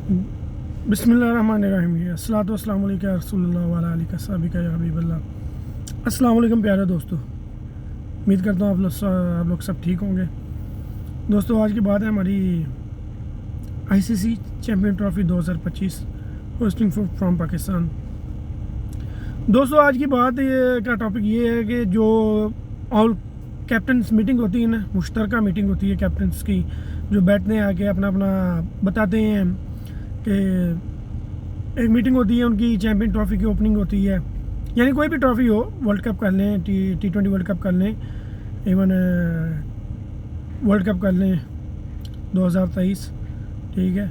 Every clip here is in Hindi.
बिस्मिल्लाहिर्रहमानिर्रहीम। अस्सलातु वस्सलामु अलैका रसूलुल्लाह व अला आलिका सहाबिका या हबीबल्लाह। अस्सलाम वालेकुम प्यारे दोस्तों, उम्मीद करता हूँ आप लोग सब ठीक होंगे। दोस्तों, आज की बात है हमारी ICC champion trophy 2025 hosting from Pakistan. दोस्तों, आज की बात का टॉपिक ये है कि जो ऑल कैप्टन्स मीटिंग होती है ना, मुश्तरका मीटिंग होती है कैप्टन्स की, जो बैठते हैं आके अपना अपना बताते हैं कि एक मीटिंग होती है उनकी, चैम्पियन ट्रॉफी की ओपनिंग होती है। यानी कोई भी ट्रॉफी हो, वर्ल्ड कप कर लें, टी20 वर्ल्ड कप कर लें, इवन वर्ल्ड कप कर लें 2023, ठीक है।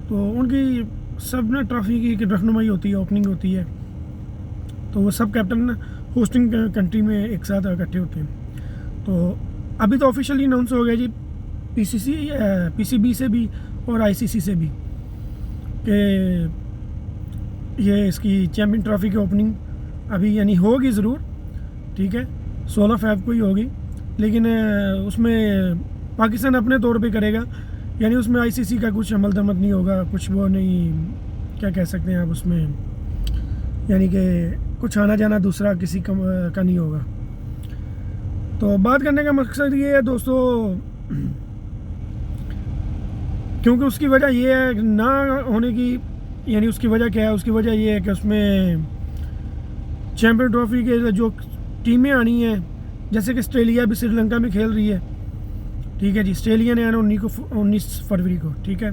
तो उनकी सब ना ट्रॉफी की रहनुमाई होती है, ओपनिंग होती है। तो वो सब कैप्टन ना होस्टिंग कंट्री में एक साथ इकट्ठे होते हैं। तो अभी तो ऑफिशियली अनाउंस हो गया जी, पीसीबी से भी और आईसीसी से भी, कि ये इसकी चैम्पियन ट्रॉफी की ओपनिंग अभी यानी होगी ज़रूर, ठीक है, 16 फ़रवरी को ही होगी। लेकिन उसमें पाकिस्तान अपने तौर पे करेगा, यानी उसमें आईसीसी का कुछ अमल दमद नहीं होगा, कुछ वो नहीं, क्या कह सकते हैं आप उसमें, यानी कि कुछ आना जाना दूसरा किसी का नहीं होगा। तो बात करने का मकसद ये है दोस्तों, क्योंकि उसकी वजह ये है ना होने की, यानी उसकी वजह क्या है, उसकी वजह ये है कि उसमें चैम्पियन ट्रॉफी के जो टीमें आनी हैं, जैसे कि ऑस्ट्रेलिया भी श्रीलंका में खेल रही है, ठीक है जी। ऑस्ट्रेलिया ने आना 19 फरवरी को, ठीक है।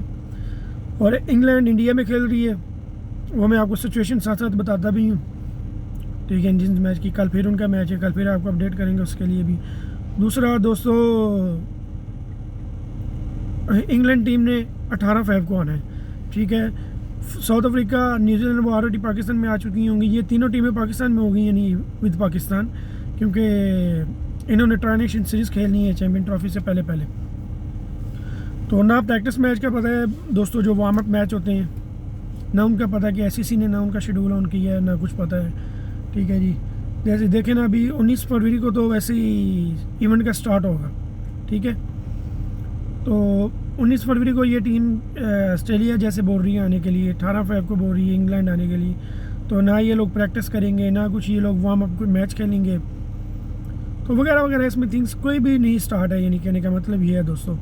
और इंग्लैंड इंडिया में खेल रही है, वो मैं आपको सिचुएशन साथ साथ बताता भी हूँ, ठीक है। जिस मैच की कल फिर उनका मैच है, कल फिर आपको अपडेट करेंगे उसके लिए भी। दूसरा दोस्तों, इंग्लैंड टीम ने 18 फ़रवरी को आना है, ठीक है। साउथ अफ्रीका, न्यूजीलैंड वो ऑलरेडी पाकिस्तान में आ चुकी होंगी। ये तीनों टीमें पाकिस्तान में होगी, यानी विद पाकिस्तान, क्योंकि इन्होंने ट्राई नेशन सीरीज़ खेलनी है चैम्पियन ट्रॉफी से पहले पहले। तो ना प्रैक्टिस मैच का पता है दोस्तों, जो वार्म अप मैच होते हैं ना उनका पता कि आईसीसी ने ना उनका शेड्यूल ऑन किया है, ना कुछ पता है, ठीक है जी। जैसे देखें ना, अभी 19 फरवरी को तो वैसे ही इवेंट का स्टार्ट होगा, ठीक है। तो 19 फरवरी को ये टीम ऑस्ट्रेलिया जैसे बोल रही है आने के लिए, 18 फ़रवरी को बोल रही है इंग्लैंड आने के लिए। तो ना ये लोग प्रैक्टिस करेंगे, ना कुछ ये लोग वार्म अप मैच खेलेंगे, तो वगैरह वगैरह इसमें थिंग्स कोई भी नहीं स्टार्ट है। यानी कहने का मतलब ये है दोस्तों।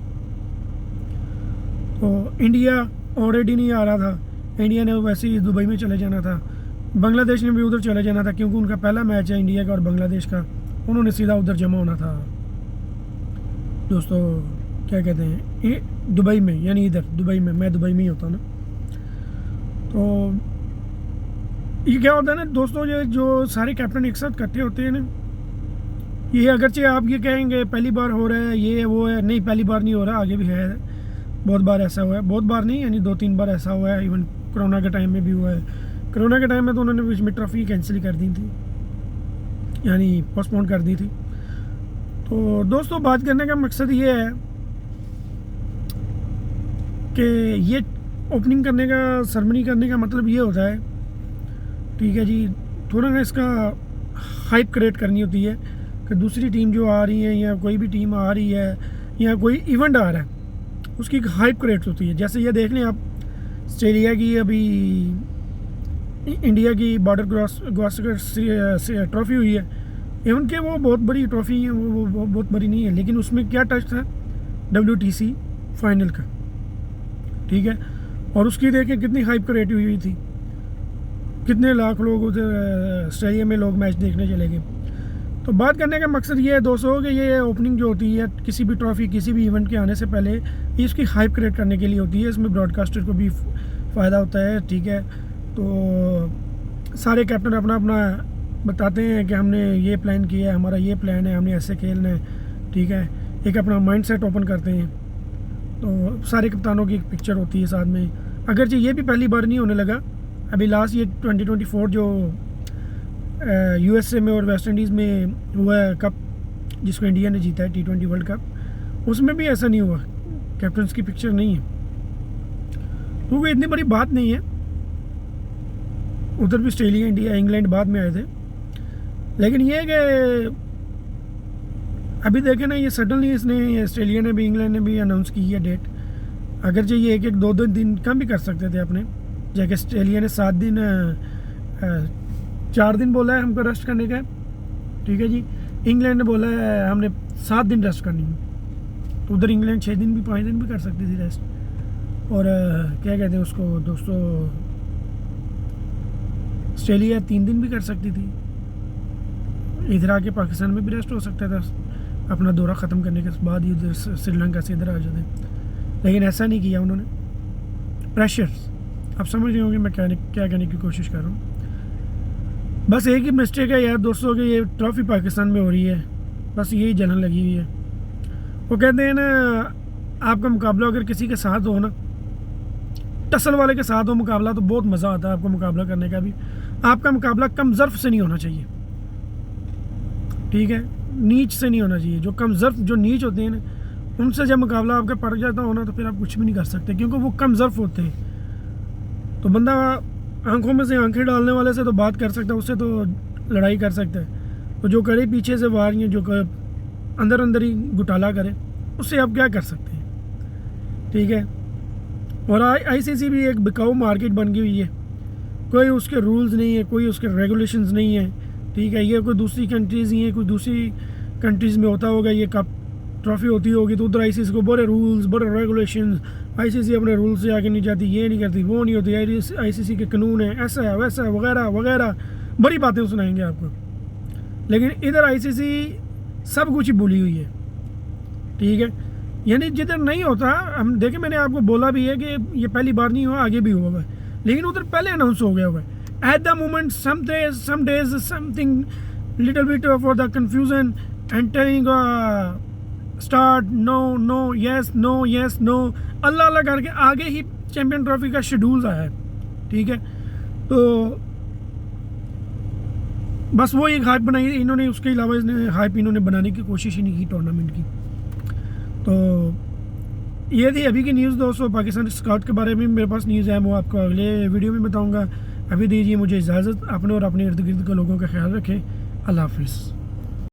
तो इंडिया ऑलरेडी नहीं आ रहा था, इंडिया ने वैसे ही दुबई में चले जाना था। बांग्लादेश ने भी उधर चले जाना था, क्योंकि उनका पहला मैच है इंडिया का और बांग्लादेश का, उन्होंने सीधा उधर जमा होना था दोस्तों, क्या कहते हैं, ये दुबई में, यानी इधर दुबई में, मैं दुबई में ही होता हूँ ना। तो ये क्या होता है ना दोस्तों, ये जो सारे कैप्टन एक साथ इकट्ठे होते हैं ना, ये अगरचे आप ये कहेंगे पहली बार हो रहा है, ये वो है, नहीं पहली बार नहीं हो रहा, आगे भी है, बहुत बार ऐसा हुआ है, बहुत बार नहीं यानी 2-3 बार ऐसा हुआ है। इवन कोरोना के टाइम में भी हुआ है। कोरोना के टाइम में तो उन्होंने बीच में ट्रॉफी कैंसिल कर दी थी, यानी पोस्टपोन कर दी थी। तो दोस्तों, बात करने का मकसद ये है कि ये ओपनिंग करने का, सेरेमनी करने का मतलब ये होता है, ठीक है जी, थोड़ा ना इसका हाइप क्रिएट करनी होती है कि दूसरी टीम जो आ रही है, या कोई भी टीम आ रही है, या कोई इवेंट आ रहा है, उसकी एक हाइप क्रिएट होती है। जैसे ये देख लें आप, ऑस्ट्रेलिया की अभी इंडिया की बॉर्डर गावस्कर ट्रॉफी हुई है, इवन के वो बहुत बड़ी ट्रॉफी है, वो बहुत बड़ी नहीं है, लेकिन उसमें क्या टच था WTC फाइनल का, ठीक है। और उसकी देखें कितनी हाइप क्रिएट हुई थी, कितने लाख लोग उधर ऑस्ट्रेलिया में लोग मैच देखने चले गए। तो बात करने का मकसद ये है दोस्तों कि ये ओपनिंग जो होती है किसी भी ट्रॉफी, किसी भी इवेंट के आने से पहले, ये इसकी हाइप क्रिएट करने के लिए होती है। इसमें ब्रॉडकास्टर को भी फ़ायदा होता है, ठीक है। तो सारे कैप्टन अपना अपना बताते हैं कि हमने ये प्लान किया है, हमारा ये प्लान है, हमने ऐसे खेलना है, ठीक है। एक अपना माइंड सेट ओपन करते हैं। तो सारे कप्तानों की एक पिक्चर होती है साथ में। अगरचे ये भी पहली बार नहीं होने लगा, अभी लास्ट ये 2024 जो USA में और वेस्ट इंडीज़ में हुआ है कप, जिसको इंडिया ने जीता है T20 वर्ल्ड कप, उसमें भी ऐसा नहीं हुआ, कैप्टन्स की पिक्चर नहीं है। तो वो इतनी बड़ी बात नहीं है, उधर भी ऑस्ट्रेलिया, इंडिया, इंग्लैंड बाद में आए थे। लेकिन ये है कि अभी देखें ना, ये सडनली इसने, ऑस्ट्रेलिया ने भी, इंग्लैंड ने भी अनाउंस की है डेट। अगर चाहिए एक एक दो दो दिन कम भी कर सकते थे अपने, जैसे ऑस्ट्रेलिया ने 7 दिन 4 दिन बोला है हमको रेस्ट करने का, ठीक है जी। इंग्लैंड ने बोला है हमने 7 दिन रेस्ट करनी है, तो उधर इंग्लैंड 6 दिन भी 5 दिन भी कर सकती थी रेस्ट। और क्या कहते हैं उसको दोस्तों, ऑस्ट्रेलिया 3 दिन भी कर सकती थी। इधर आके पाकिस्तान में भी रेस्ट हो सकता था अपना दौरा ख़त्म करने के बाद ही उधर श्रीलंका से इधर आ जाते, लेकिन ऐसा नहीं किया उन्होंने। प्रेशर्स, आप समझ रहे होंगे मैं क्या कहने की कोशिश कर रहा हूँ। बस एक ही मिस्टेक है यार दोस्तों कि ये ट्रॉफ़ी पाकिस्तान में हो रही है, बस यही जलन लगी हुई है। वो कहते हैं ना, आपका मुकाबला अगर किसी के साथ हो ना, टसल वाले के साथ हो मुकाबला, तो बहुत मज़ा आता है आपको मुकाबला करने का भी। आपका मुकाबला कम ज़र्फ़ से नहीं होना चाहिए, ठीक है, नीच से नहीं होना चाहिए। जो कम ज़र्फ़, जो नीच होते हैं ना, उनसे जब मुकाबला आपका पड़ जाता हो ना, तो फिर आप कुछ भी नहीं कर सकते, क्योंकि वो कम ज़र्फ़ होते हैं। तो बंदा आंखों में से आंखें डालने वाले से तो बात कर सकता है, उससे तो लड़ाई कर सकता है। तो जो करे पीछे से वार, जो अंदर अंदर ही घुटाला करे, उससे आप क्या कर सकते हैं, ठीक है। और आईसीसी भी एक बिकाऊ मार्केट बन गई हुई है, कोई उसके रूल्स नहीं है, कोई उसके रेगुलेशंस नहीं है, ठीक है। ये कोई दूसरी कंट्रीज़ ही हैं, कोई दूसरी कंट्रीज़ में होता होगा ये कप ट्रॉफ़ी होती होगी, तो उधर आईसीसी को बड़े रूल्स, बड़े रेगुलेशंस, आईसीसी अपने रूल्स से आगे नहीं जाती, ये नहीं करती, वो नहीं होती, आईसीसी के कानून है, ऐसा है वैसा है वगैरह वगैरह, बड़ी बातें सुनाएंगे आपको। लेकिन इधर आईसीसी सब कुछ ही भूली हुई है, ठीक है। यानी जिधर नहीं होता, हम देखें, मैंने आपको बोला भी है कि ये पहली बार नहीं हुआ, आगे भी हुआ है, लेकिन उधर पहले अनाउंस हो गया हुआ है। At the moment some days something little bit for the confusion and telling start no yes no अल्लाह अल्लाह करके आगे ही चैम्पियन ट्रॉफी का शेड्यूल आया है, ठीक है। तो बस वो एक हाइप बनाई इन्होंने, उसके अलावा इसने हाइप इन्होंने बनाने की कोशिश ही नहीं की टूर्नामेंट की। तो ये थी अभी की न्यूज़ दोस्तों। पाकिस्तान स्क्वाड के बारे में मेरे पास न्यूज़ है, वो आपको अगले वीडियो में बताऊंगा। अभी दीजिए मुझे इजाज़त, अपने और अपने इर्द गिर्द के लोगों का ख्याल रखें। अल्लाह हाफिज़।